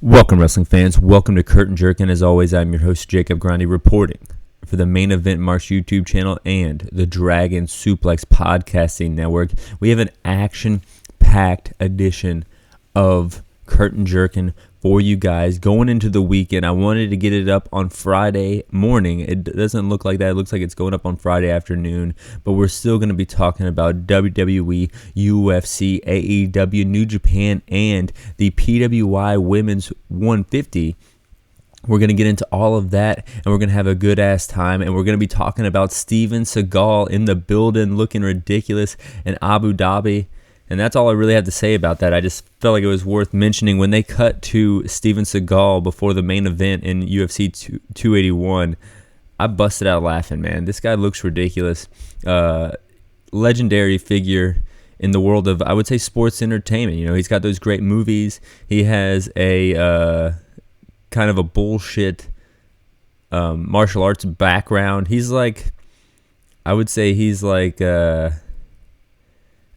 Welcome, wrestling fans. Welcome to Curtain Jerkin. As always, I'm your host, Jacob Grondy, reporting for the Main Event Marks YouTube channel and the Dragon Suplex Podcasting Network. We have an action-packed edition of Curtain Jerkin for you guys going into the weekend. I wanted to get it up on Friday morning. It doesn't look like that. It looks like it's going up on Friday afternoon, but we're still going to be talking about WWE, UFC, AEW, New Japan, and the PWI Women's 150. We're going to get into all of that, and we're going to have a good-ass time, and we're going to be talking about Steven Seagal in the building looking ridiculous in Abu Dhabi. And that's all I really have to say about that. I just felt like it was worth mentioning. When they cut to Steven Seagal before the main event in UFC 281, I busted out laughing, man. This guy looks ridiculous. Legendary figure in the world of, I would say, sports entertainment. You know, he's got those great movies. He has a kind of a bullshit martial arts background. He's like, I would say he's like...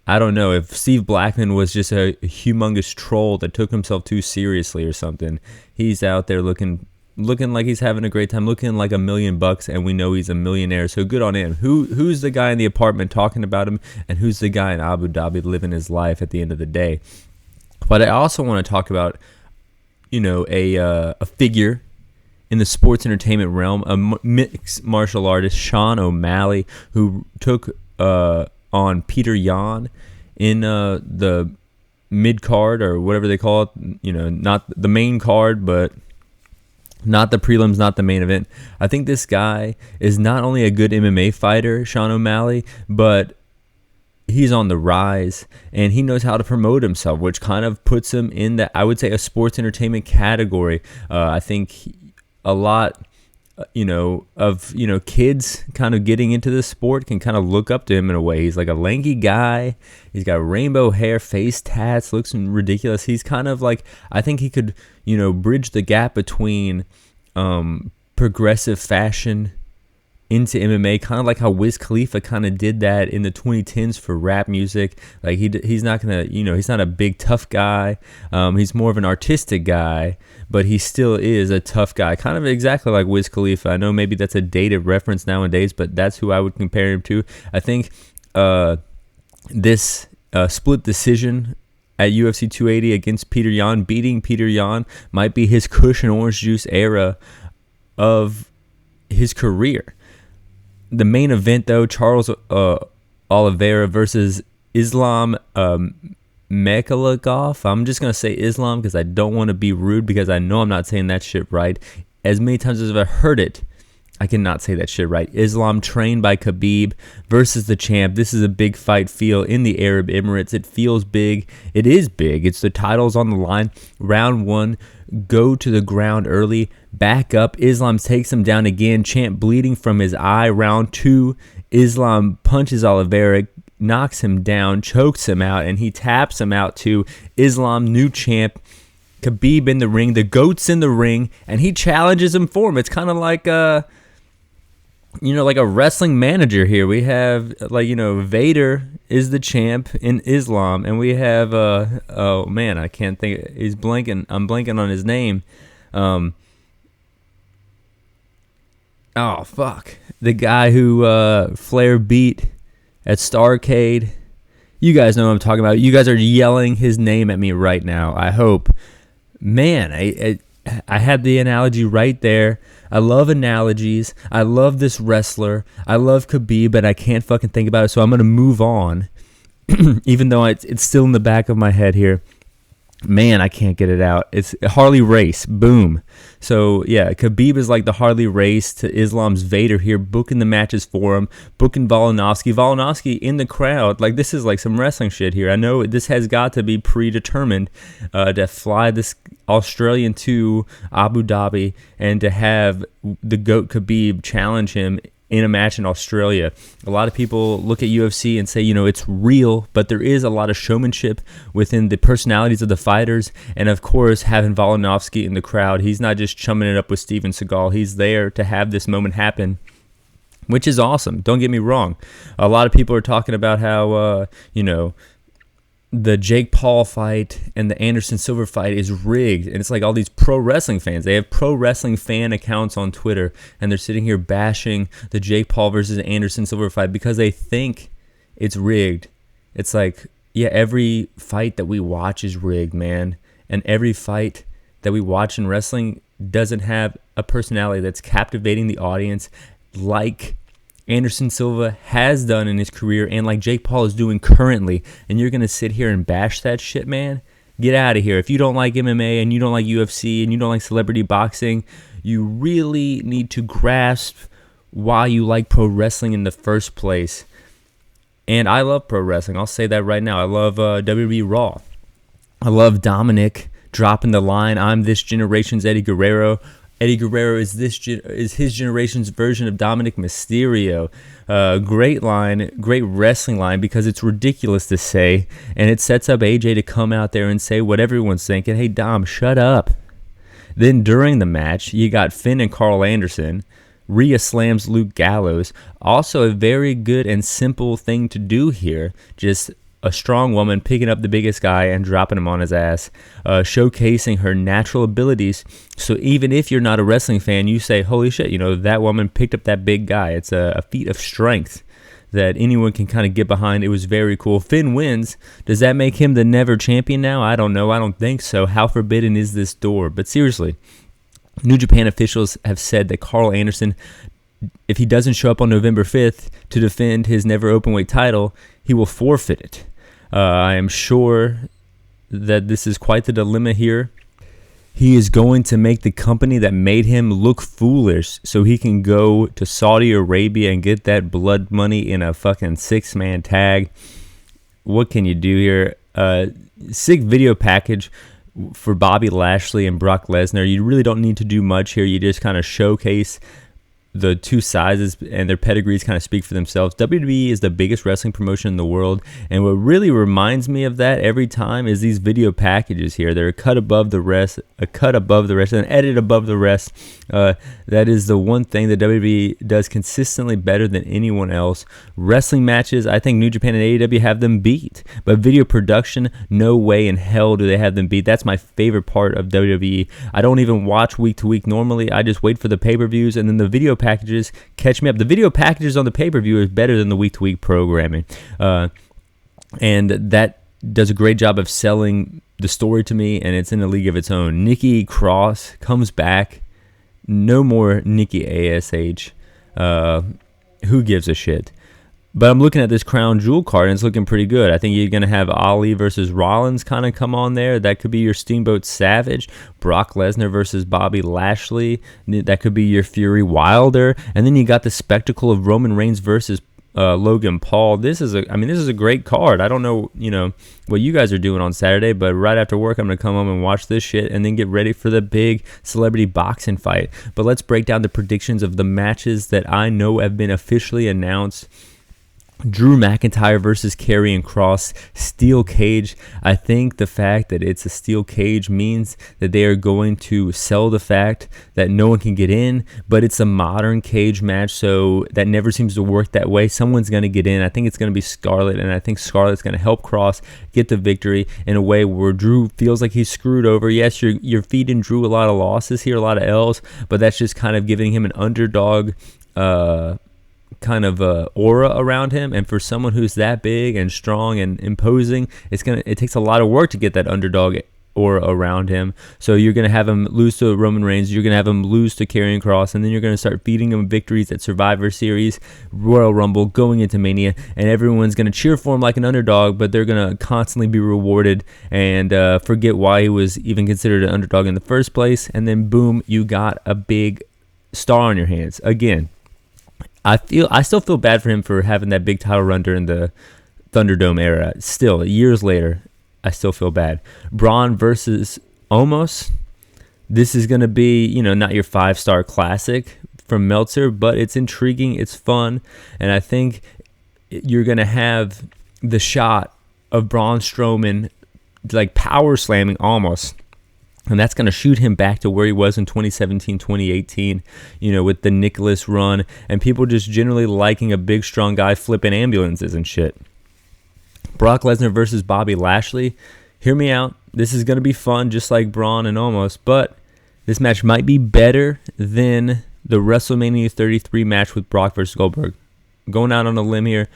I don't know, if Steve Blackman was just a humongous troll that took himself too seriously or something. He's out there looking like he's having a great time, looking like $1 million, and we know he's a millionaire, so good on him. Who's the guy in the apartment talking about him, and who's the guy in Abu Dhabi living his life at the end of the day? But I also want to talk about, you know, a figure in the sports entertainment realm, a mixed martial artist, Sean O'Malley, who took... on Peter Yan in the mid-card or whatever they call it, you know, not the main card, but not the prelims, not the main event. I think this guy is not only a good MMA fighter, Sean O'Malley, but he's on the rise, and he knows how to promote himself, which kind of puts him in the, I would say, a sports entertainment category. I think a lot... kids kind of getting into this sport can kind of look up to him in a way. He's like a lanky guy. He's got rainbow hair, face tats, looks ridiculous. He's kind of like, I think he could, bridge the gap between progressive fashion into MMA, kind of like how Wiz Khalifa kind of did that in the 2010s for rap music. Like he's not gonna, he's not a big tough guy. He's more of an artistic guy, but he still is a tough guy, kind of exactly like Wiz Khalifa. I know maybe that's a dated reference nowadays, but that's who I would compare him to. I think this split decision at UFC 280 against Peter Yan, beating Peter Yan, might be his Kush and Orange Juice era of his career. The main event, though, Charles Oliveira versus Islam Mekhalagov. I'm just going to say Islam because I don't want to be rude, because I know I'm not saying that shit right. As many times as I've heard it, I cannot say that shit right. Islam, trained by Khabib, versus the champ. This is a big fight feel in the Arab Emirates. It feels big. It is big. It's the titles on the line. Round one, go to the ground early, back up. Islam takes him down again. Champ bleeding from his eye. Round two, Islam punches Oliveira, knocks him down, chokes him out, and he taps him out too. Islam, new champ. Khabib in the ring. The GOAT's in the ring, and he challenges him for him. It's kind of like like a wrestling manager here. We have, Vader is the champ in Islam, and we have, oh man, I can't think, I'm blanking on his name. Oh, fuck. The guy who Flair beat at Starrcade. You guys know what I'm talking about. You guys are yelling his name at me right now, I hope. Man, I had the analogy right there. I love analogies. I love this wrestler. I love Khabib, but I can't fucking think about it, so I'm going to move on, even though it's still in the back of my head here. Man, I can't get it out. It's Harley Race. Boom. So, yeah, Khabib is like the Harley Race to Islam's Vader here, booking the matches for him, booking Volkanovski. Volkanovski in the crowd. Like, this is like some wrestling shit here. I know this has got to be predetermined to fly this Australian to Abu Dhabi and to have the GOAT Khabib challenge him in a match in Australia. A lot of people look at UFC and say, it's real, but there is a lot of showmanship within the personalities of the fighters, and of course, having Volkanovski in the crowd. He's not just chumming it up with Steven Seagal. He's there to have this moment happen, which is awesome. Don't get me wrong. A lot of people are talking about how, the Jake Paul fight and the Anderson Silva fight is rigged. And it's like all these pro wrestling fans. They have pro wrestling fan accounts on Twitter, and they're sitting here bashing the Jake Paul versus Anderson Silva fight because they think it's rigged. It's like, yeah, every fight that we watch is rigged, man. And every fight that we watch in wrestling doesn't have a personality that's captivating the audience like Anderson Silva has done in his career and like Jake Paul is doing currently. And you're going to sit here and bash that shit, man? Get out of here. If you don't like MMA and you don't like UFC and you don't like celebrity boxing, you really need to grasp why you like pro wrestling in the first place. And I love pro wrestling. I'll say that right now. I love WWE Raw. I love Dominic dropping the line, "I'm this generation's Eddie Guerrero." Eddie Guerrero is his generation's version of Dominic Mysterio. Great line, great wrestling line, because it's ridiculous to say, and it sets up AJ to come out there and say what everyone's thinking. Hey, Dom, shut up. Then during the match, you got Finn and Carl Anderson. Rhea slams Luke Gallows. Also a very good and simple thing to do here. Just a strong woman picking up the biggest guy and dropping him on his ass, showcasing her natural abilities. So even if you're not a wrestling fan, you say, holy shit, that woman picked up that big guy. It's a feat of strength that anyone can kind of get behind. It was very cool. Finn wins. Does that make him the never champion now? I don't know. I don't think so. How forbidden is this door? But seriously, New Japan officials have said that Carl Anderson, if he doesn't show up on November 5th to defend his never openweight title, he will forfeit it. I am sure that this is quite the dilemma here. He is going to make the company that made him look foolish so he can go to Saudi Arabia and get that blood money in a fucking 6-man tag. What can you do here? Sick video package for Bobby Lashley and Brock Lesnar. You really don't need to do much here. You just kind of showcase the two sizes, and their pedigrees kind of speak for themselves. WWE is the biggest wrestling promotion in the world, and what really reminds me of that every time is these video packages here. They're a cut above the rest, and edited above the rest. That is the one thing that WWE does consistently better than anyone else. Wrestling matches, I think New Japan and AEW have them beat, but video production, no way in hell do they have them beat. That's my favorite part of WWE. I don't even watch week to week normally. I just wait for the pay-per-views, and then the video packages catch me up. The video packages on the pay-per-view is better than the week-to-week programming, and that does a great job of selling the story to me, and it's in a league of its own. Nikki Cross comes back. No more Nikki ASH. Who gives a shit? But I'm looking at this Crown Jewel card, and it's looking pretty good. I think you're going to have Ali versus Rollins kind of come on there. That could be your Steamboat Savage. Brock Lesnar versus Bobby Lashley. That could be your Fury Wilder. And then you got the spectacle of Roman Reigns versus Logan Paul. This is a great card. I don't know, what you guys are doing on Saturday, but right after work, I'm going to come home and watch this shit and then get ready for the big celebrity boxing fight. But let's break down the predictions of the matches that I know have been officially announced. Drew McIntyre versus Karrion Kross, steel cage. I think the fact that it's a steel cage means that they are going to sell the fact that no one can get in, but it's a modern cage match, so that never seems to work that way. Someone's going to get in. I think it's going to be Scarlett, and I think Scarlett's going to help Kross get the victory in a way where Drew feels like he's screwed over. Yes, you're feeding Drew a lot of losses here, a lot of L's, but that's just kind of giving him an underdog kind of aura around him, and for someone who's that big and strong and imposing, it takes a lot of work to get that underdog aura around him. So you're going to have him lose to Roman Reigns, you're going to have him lose to Karrion Kross, and then you're going to start feeding him victories at Survivor Series, Royal Rumble, going into Mania, and everyone's going to cheer for him like an underdog, but they're going to constantly be rewarded and forget why he was even considered an underdog in the first place, and then boom, you got a big star on your hands again. I still feel bad for him for having that big title run during the Thunderdome era. Still, years later, I still feel bad. Braun versus Omos. This is going to be, not your 5-star classic from Meltzer, but it's intriguing, it's fun, and I think you're going to have the shot of Braun Strowman like power slamming Omos. And that's going to shoot him back to where he was in 2017, 2018, with the Nicholas run and people just generally liking a big, strong guy flipping ambulances and shit. Brock Lesnar versus Bobby Lashley. Hear me out. This is going to be fun, just like Braun and Omos, but this match might be better than the WrestleMania 33 match with Brock versus Goldberg. Going out on a limb here,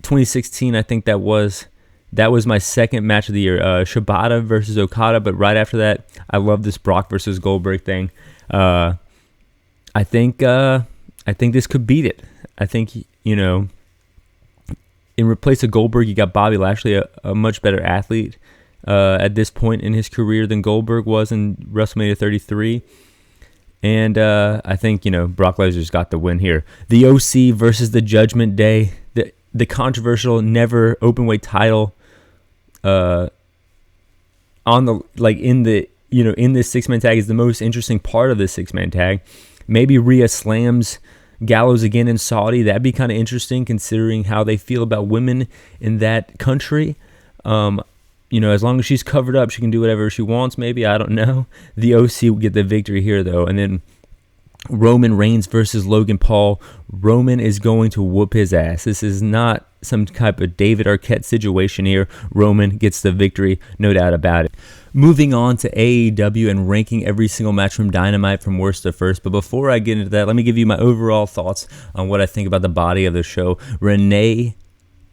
2016, I think that was my second match of the year. Shibata versus Okada, but right after that, I love this Brock versus Goldberg thing. I think this could beat it. I think, in replace of Goldberg, you got Bobby Lashley, a much better athlete at this point in his career than Goldberg was in WrestleMania 33. And I think, Brock Lesnar's got the win here. The OC versus the Judgment Day, the controversial never openweight title in this six-man tag is the most interesting part of this six-man tag. Maybe Rhea slams Gallows again in Saudi. That'd be kind of interesting considering how they feel about women in that country. As long as she's covered up, she can do whatever she wants, maybe. I don't know. The OC will get the victory here, though. And then Roman Reigns versus Logan Paul. Roman is going to whoop his ass. This is not some type of David Arquette situation here. Roman gets the victory, no doubt about it. Moving on to AEW and ranking every single match from Dynamite from worst to first. But before I get into that, let me give you my overall thoughts on what I think about the body of the show. Renee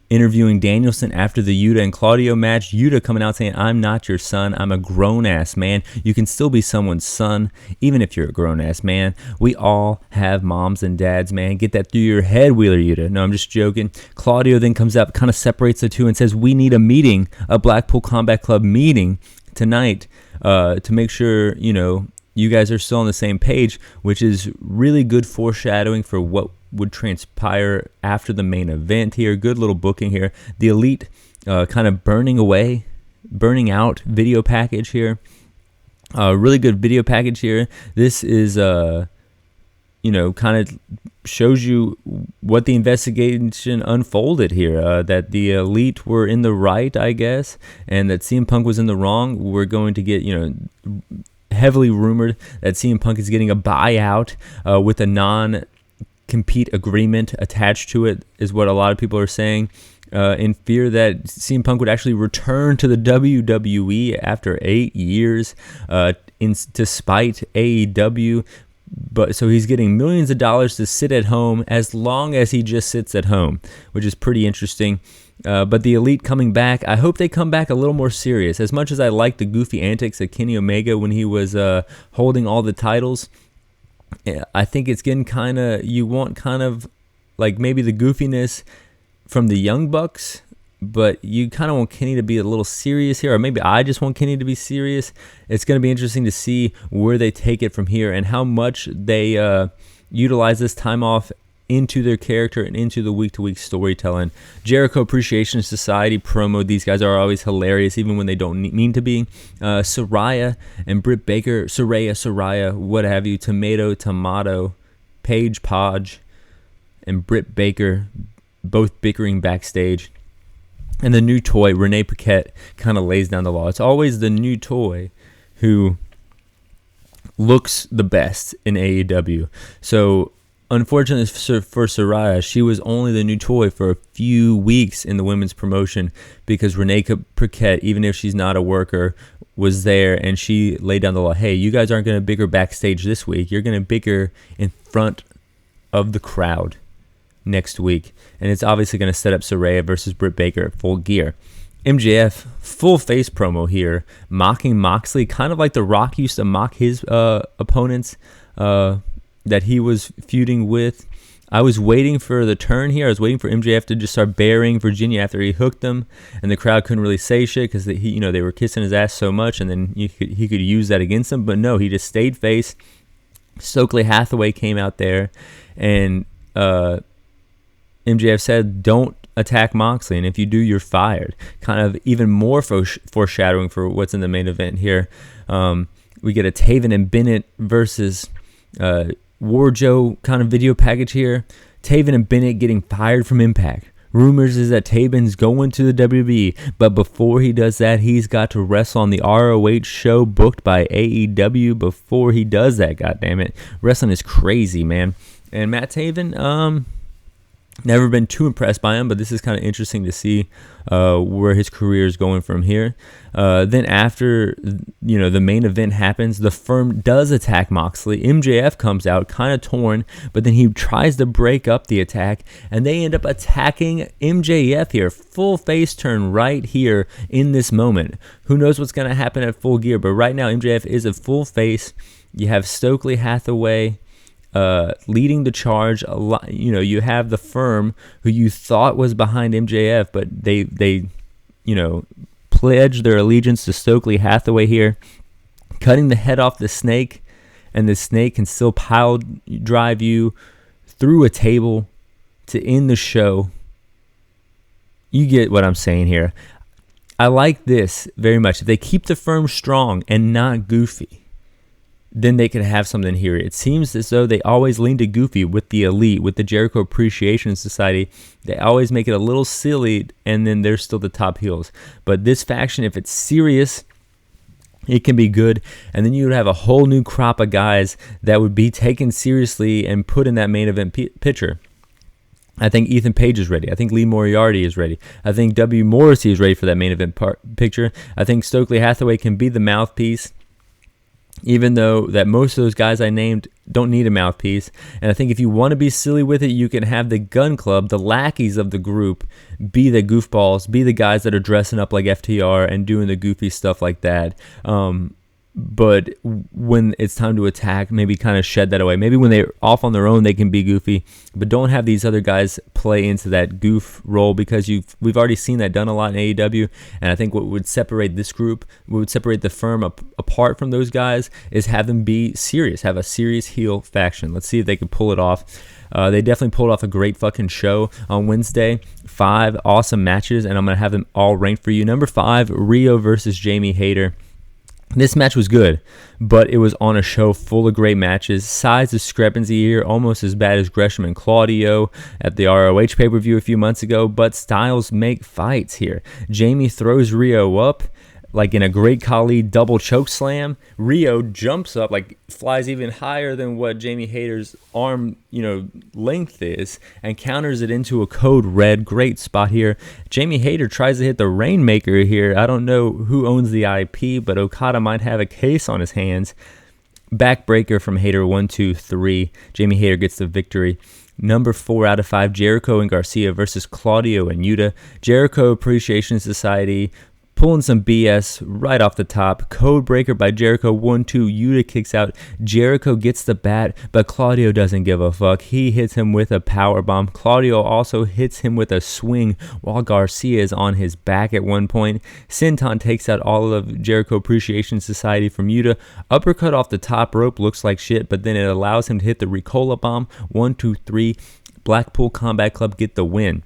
interviewing Danielson after the Yuta and Claudio match. Yuta coming out saying, "I'm not your son. I'm a grown-ass man. You can still be someone's son, even if you're a grown-ass man. We all have moms and dads, man. Get that through your head, Wheeler Yuta." No, I'm just joking. Claudio then comes up, kind of separates the two and says, "We need a meeting, a Blackpool Combat Club meeting tonight to make sure, you guys are still on the same page," which is really good foreshadowing for what would transpire after the main event here. Good little booking here. The Elite kind of burning out video package here. Really good video package here. This is, kind of shows you what the investigation unfolded here, that the Elite were in the right, I guess, and that CM Punk was in the wrong. We're going to get, heavily rumored that CM Punk is getting a buyout with a non-compete agreement attached to it, is what a lot of people are saying, in fear that CM Punk would actually return to the WWE after 8 years, despite AEW. But so he's getting millions of dollars to sit at home as long as he just sits at home, which is pretty interesting. But the Elite coming back, I hope they come back a little more serious. As much as I like the goofy antics of Kenny Omega when he was holding all the titles, I think it's getting you want like maybe the goofiness from the Young Bucks, but you kind of want Kenny to be a little serious here, or maybe I just want Kenny to be serious. It's going to be interesting to see where they take it from here and how much they utilize this time off into their character and into the week-to-week storytelling. Jericho Appreciation Society promo. These guys are always hilarious, even when they don't mean to be. Saraya and Britt Baker. Saraya, what have you. Tomato, Paige Podge, and Britt Baker, both bickering backstage. And the new toy, Renee Paquette, kind of lays down the law. It's always the new toy who looks the best in AEW. So, unfortunately for Saraya, she was only the new toy for a few weeks in the women's promotion because Renee Paquette, even if she's not a worker, was there, and she laid down the law. Hey, you guys aren't going to bicker backstage this week. You're going to bicker in front of the crowd next week. And it's obviously going to set up Saraya versus Britt Baker at Full Gear. MJF, full face promo here, mocking Moxley, kind of like The Rock used to mock his opponents that he was feuding with. I was waiting for the turn here. I was waiting for MJF to just start burying Virginia after he hooked them, and the crowd couldn't really say shit because they were kissing his ass so much, and then he could use that against them. But no, he just stayed face. Stokely Hathaway came out there, and MJF said, "Don't attack Moxley, and if you do, you're fired." Kind of even more foreshadowing for what's in the main event here. We get a Taven and Bennett versus Warjo kind of video package here. Taven and Bennett getting fired from Impact. Rumors is that Taven's going to the WWE, but before he does that, he's got to wrestle on the ROH show booked by AEW before he does that, goddammit. Wrestling is crazy, man. And Matt Taven, Never been too impressed by him, but this is kind of interesting to see where his career is going from here. Then after, the main event happens, the Firm does attack Moxley. MJF comes out kind of torn, but then he tries to break up the attack, and they end up attacking MJF here. Full face turn right here in this moment. Who knows what's going to happen at Full Gear, but right now MJF is a full face. You have Stokely Hathaway leading the charge. You have the Firm, who you thought was behind MJF, but they pledge their allegiance to Stokely Hathaway here, cutting the head off the snake, and the snake can still pile drive you through a table to end the show. You get what I'm saying here. I like this very much. If they keep the Firm strong and not goofy, then they could have something here. It seems as though they always lean to goofy with the Elite, with the Jericho Appreciation Society. They always make it a little silly, and then they're still the top heels. But this faction, if it's serious, it can be good. And then you would have a whole new crop of guys that would be taken seriously and put in that main event picture. I think Ethan Page is ready. I think Lee Moriarty is ready. I think W. Morrissey is ready for that main event picture. I think Stokely Hathaway can be the mouthpiece, even though that most of those guys I named don't need a mouthpiece. And I think if you want to be silly with it, you can have the Gun Club, the lackeys of the group, be the goofballs, be the guys that are dressing up like FTR and doing the goofy stuff like that. But when it's time to attack, maybe kind of shed that away. Maybe when they're off on their own, they can be goofy, but don't have these other guys play into that goof role, because we've already seen that done a lot in AEW. And I think what would separate this group, what would separate the Firm apart from those guys, is have them be serious, have a serious heel faction. Let's see if they can pull it off. They definitely pulled off a great fucking show on Wednesday. 5 awesome matches, and I'm going to have them all ranked for you. Number 5, Rio versus Jamie Hayter. This match was good, but it was on a show full of great matches. Size discrepancy here, almost as bad as Gresham and Claudio at the ROH pay-per-view a few months ago, but styles make fights here. Jamie throws Rio up like in a Great Khali double choke slam. Rio jumps up, like flies even higher than what Jamie Hayter's arm, length is, and counters it into a code red. Great spot here. Jamie Hayter tries to hit the Rainmaker here. I don't know who owns the IP, but Okada might have a case on his hands. Backbreaker from Hayter, 1, 2, 3. Jamie Hayter gets the victory. Number 4 out of 5, Jericho and Garcia versus Claudio and Yuta. Jericho Appreciation Society pulling some BS right off the top. Code breaker by Jericho, 1, 2. Yuta kicks out. Jericho gets the bat, but Claudio doesn't give a fuck. He hits him with a power bomb. Claudio also hits him with a swing while Garcia is on his back at one point. Senton takes out all of Jericho Appreciation Society from Yuta. Uppercut off the top rope, looks like shit, but then it allows him to hit the Ricola bomb. 1, 2, 3. Blackpool Combat Club get the win.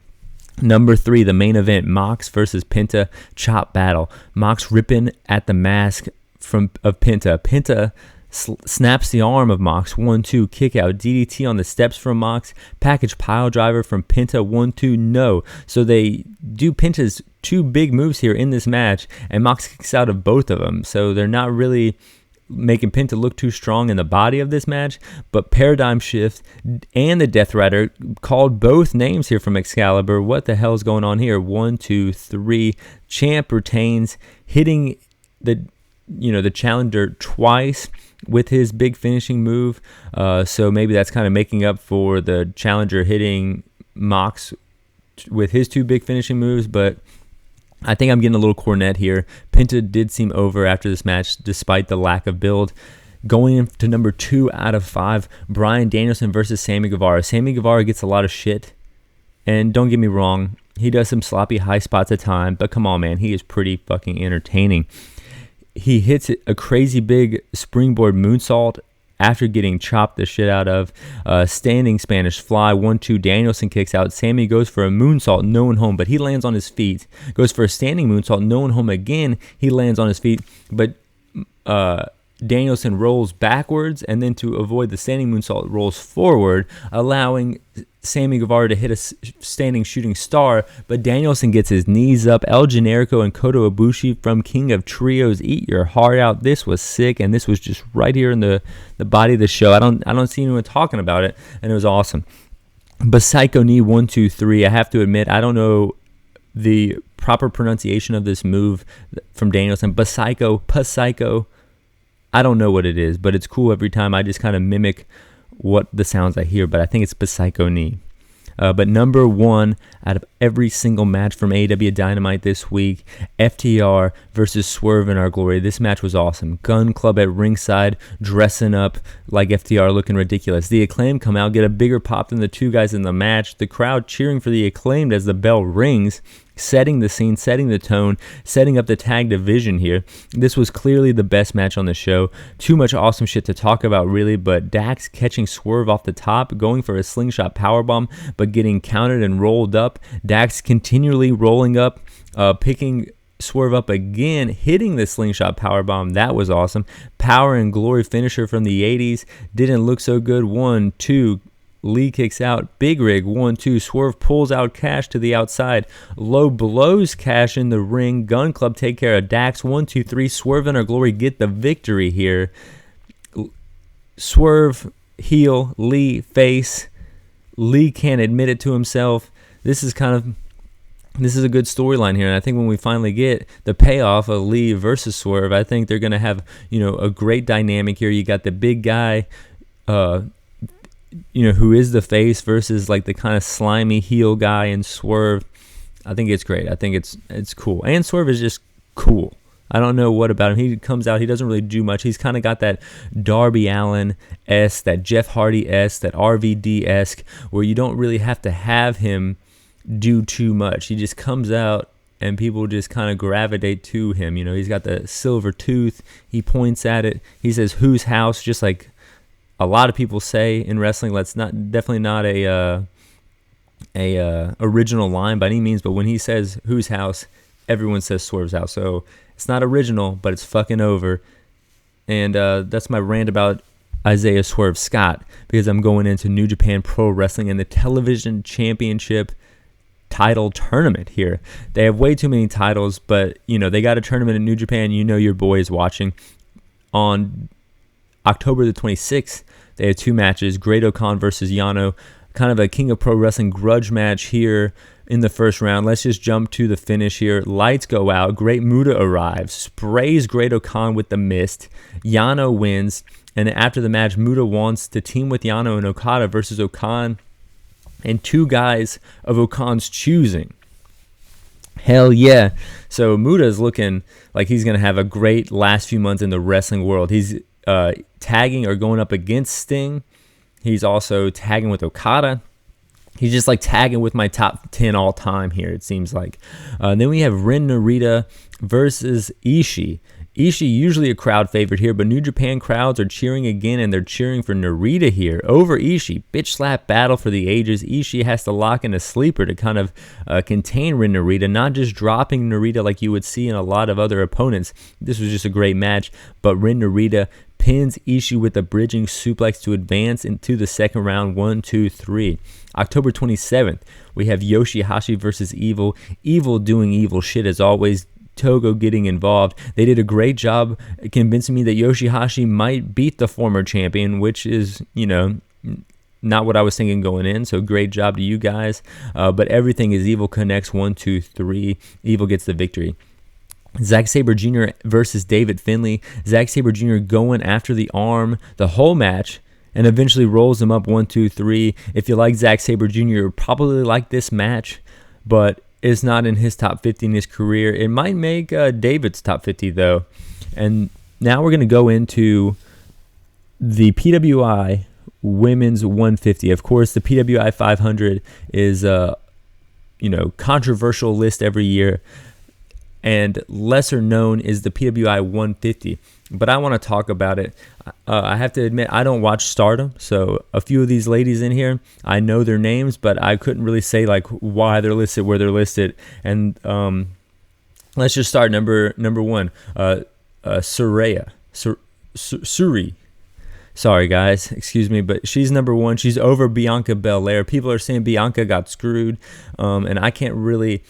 Number 3, the main event, Mox versus Penta chop battle. Mox ripping at the mask of Penta. Penta snaps the arm of Mox. 1, 2, kick out. DDT on the steps from Mox. Package pile driver from Penta. 1, 2, no. So they do Penta's 2 big moves here in this match, and Mox kicks out of both of them. So they're not really making Penta look too strong in the body of this match, but Paradigm Shift and the Death Rider called both names here from Excalibur. What the hell is going on here? 1, 2, 3. Champ retains, hitting the challenger twice with his big finishing move. So maybe that's kind of making up for the challenger hitting Mox with his 2 big finishing moves, but I think I'm getting a little cornet here. Penta did seem over after this match, despite the lack of build. Going into number 2 out of 5, Bryan Danielson versus Sammy Guevara. Sammy Guevara gets a lot of shit, and don't get me wrong, he does some sloppy high spots at times, but come on, man, he is pretty fucking entertaining. He hits a crazy big springboard moonsault after getting chopped the shit out of. Standing Spanish fly, 1, 2. Danielson kicks out. Sammy goes for a moonsault, no one home, but he lands on his feet. Goes for a standing moonsault, no one home again. He lands on his feet, but Danielson rolls backwards, and then to avoid the standing moonsault, rolls forward, allowing Sammy Guevara to hit a standing shooting star, but Danielson gets his knees up. El Generico and Kota Ibushi from King of Trios eat your heart out. This was sick, and this was just right here in the body of the show. I don't see anyone talking about it, and it was awesome. Psycho Knee 1, 2, 3. I have to admit, I don't know the proper pronunciation of this move from Danielson. Psycho. I don't know what it is, but it's cool every time. I just kind of mimic what the sounds I hear, but I think it's Psycho Knee. But number one out of every single match from AEW Dynamite this week, FTR versus Swerve in Our Glory. This match was awesome. Gun Club at ringside, dressing up like FTR, looking ridiculous. The Acclaimed come out, get a bigger pop than the two guys in the match. The crowd cheering for the Acclaimed as the bell rings, setting the scene, setting the tone, setting up the tag division here. This was clearly the best match on the show. Too much awesome shit to talk about, really, but Dax catching Swerve off the top, going for a slingshot powerbomb, but getting counted and rolled up. Dax continually rolling up, picking Swerve up again, hitting the slingshot powerbomb. That was awesome. Power and Glory finisher from the 80s. Didn't look so good. 1, 2. Lee kicks out. Big rig. 1, 2. Swerve pulls out Cash to the outside. Low blows Cash in the ring. Gun Club take care of Dax. 1, 2, 3. Swerve and Our Glory get the victory here. Swerve heel. Lee face. Lee can't admit it to himself. This is a good storyline here, and I think when we finally get the payoff of Lee versus Swerve, I think they're going to have, a great dynamic here. You got the big guy, who is the face versus like the kind of slimy heel guy in Swerve. I think it's great. I think it's cool. And Swerve is just cool. I don't know what about him. He comes out, he doesn't really do much. He's kind of got that Darby Allin-esque, that Jeff Hardy-esque, that RVD-esque, where you don't really have to have him do too much. He just comes out and people just kind of gravitate to him. He's got the silver tooth. He points at it. He says, "Whose house?" Just like a lot of people say in wrestling. That's definitely not a original line by any means, but when he says "whose house," everyone says Swerve's house. So it's not original, but it's fucking over. And that's my rant about Isaiah Swerve Scott, because I'm going into New Japan Pro Wrestling and the Television Championship title tournament here. They have way too many titles, but they got a tournament in New Japan. Your boy is watching. On October the 26th, they have two matches: Great Khan versus Yano, kind of a King of Pro Wrestling grudge match here in the first round. Let's just jump to the finish here. Lights go out. Great Muta arrives, sprays Great Khan with the mist. Yano wins, and after the match, Muta wants to team with Yano and Okada versus Okan and two guys of Okan's choosing. Hell yeah. So Muta is looking like he's going to have a great last few months in the wrestling world. He's tagging or going up against Sting. He's also tagging with Okada. He's just like tagging with my top 10 all time here, it seems like. Then we have Ren Narita versus Ishii. Ishii usually a crowd favorite here, but New Japan crowds are cheering again, and they're cheering for Narita here over Ishii. Bitch slap battle for the ages. Ishii has to lock in a sleeper to kind of contain Ren Narita, not just dropping Narita like you would see in a lot of other opponents. This was just a great match, but Ren Narita pins Ishii with a bridging suplex to advance into the second round. 1, 2, 3. October 27th, we have Yoshihashi versus Evil. Evil doing evil shit as always. Togo getting involved. They did a great job convincing me that Yoshihashi might beat the former champion, which is, not what I was thinking going in. So great job to you guys. But everything is Evil connects. 1, 2, 3. Evil gets the victory. Zack Sabre Jr. versus David Finlay. Zack Sabre Jr. going after the arm the whole match and eventually rolls him up. 1, 2, 3. If you like Zack Sabre Jr., you probably like this match, but it's not in his top 50 in his career. It might make David's top 50, though. And now we're going to go into the PWI Women's 150. Of course, the PWI 500 is a controversial list every year, and lesser known is the PWI 150. But I want to talk about it. I have to admit, I don't watch Stardom, so a few of these ladies in here, I know their names, but I couldn't really say like why they're listed, where they're listed. And let's just start number one. Suri. Sorry guys, excuse me, but she's number one. She's over Bianca Belair. People are saying Bianca got screwed, and I can't really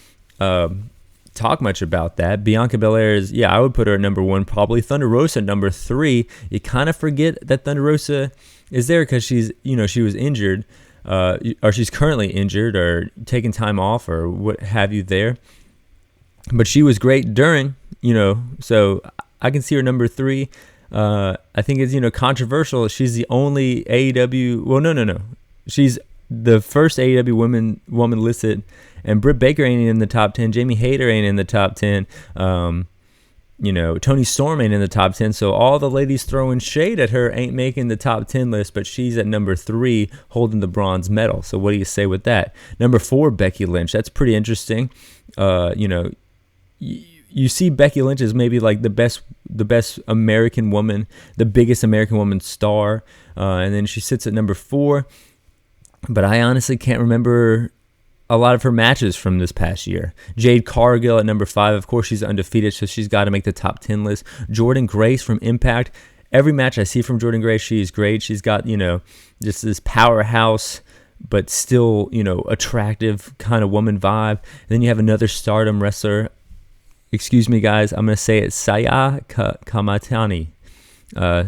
talk much about that. Bianca Belair is, I would put her at number one, probably. Thunder Rosa at number 3. You kind of forget that Thunder Rosa is there because she's, she was injured. or she's currently injured or taking time off or what have you there. But she was great during, so I can see her number 3. I think it's, controversial. She's the only AEW, well, no. She's the first AEW woman listed, and Britt Baker ain't in the top 10. Jamie Hayter ain't in the top 10. Tony Storm ain't in the top 10. So all the ladies throwing shade at her ain't making the top 10 list, but she's at number 3 holding the bronze medal. So what do you say with that? Number 4, Becky Lynch. That's pretty interesting. You see Becky Lynch as maybe like the best American woman, the biggest American woman star. And then she sits at number 4. But I honestly can't remember a lot of her matches from this past year. Jade Cargill at number 5. Of course, she's undefeated, so she's got to make the top 10 list. Jordynne Grace from Impact. Every match I see from Jordynne Grace, she's great. She's got, just this powerhouse, but still, attractive kind of woman vibe. And then you have another Stardom wrestler. Excuse me, guys. I'm going to say it. Saya Kamatani.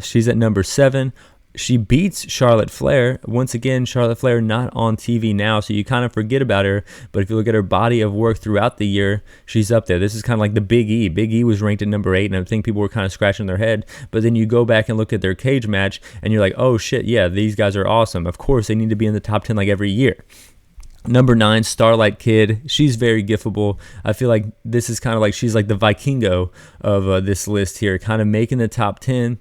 She's at number 7. She beats Charlotte Flair. Once again, Charlotte Flair not on TV now, so you kind of forget about her. But if you look at her body of work throughout the year, she's up there. This is kind of like the Big E. Big E was ranked at number 8, and I think people were kind of scratching their head. But then you go back and look at their cage match, and you're like, oh, shit, yeah, these guys are awesome. Of course, they need to be in the top 10 like every year. Number 9, Starlight Kid. She's very giftable. I feel like this is kind of like she's like the Vikingo of this list here, kind of making the top 10.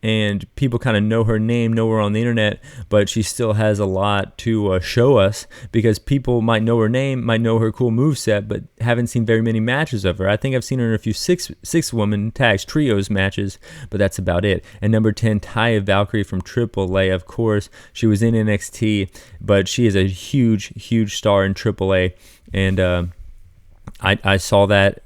And people kind of know her name, know her on the internet, but she still has a lot to show us because people might know her name, might know her cool moveset, but haven't seen very many matches of her. I think I've seen her in a few six-woman tags, trios matches, but that's about it. And number 10, Taya Valkyrie from AAA, of course. She was in NXT, but she is a huge, huge star in AAA. And I saw that,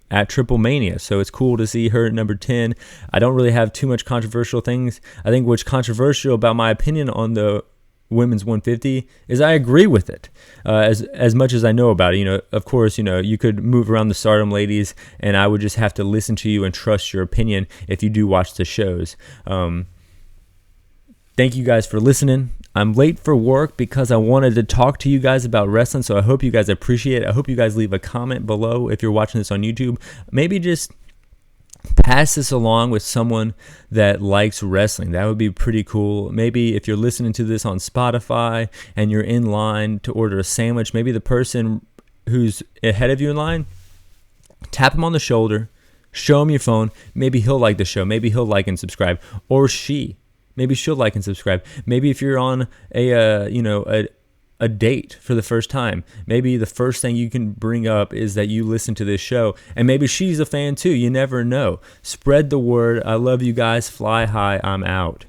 at Triple Mania, so it's cool to see her at number 10. I don't really have too much controversial things. I think what's controversial about my opinion on the women's 150 is I agree with it as much as I know about it. Of course, you could move around the Stardom ladies, and I would just have to listen to you and trust your opinion if you do watch the shows. Thank you guys for listening. I'm late for work because I wanted to talk to you guys about wrestling, so I hope you guys appreciate it. I hope you guys leave a comment below if you're watching this on YouTube. Maybe just pass this along with someone that likes wrestling. That would be pretty cool. Maybe if you're listening to this on Spotify and you're in line to order a sandwich, maybe the person who's ahead of you in line, tap him on the shoulder, show him your phone. Maybe he'll like the show. Maybe he'll like and subscribe. Or she. Maybe she'll like and subscribe. Maybe if you're on a date for the first time, maybe the first thing you can bring up is that you listen to this show, and maybe she's a fan too. You never know. Spread the word. I love you guys. Fly high. I'm out.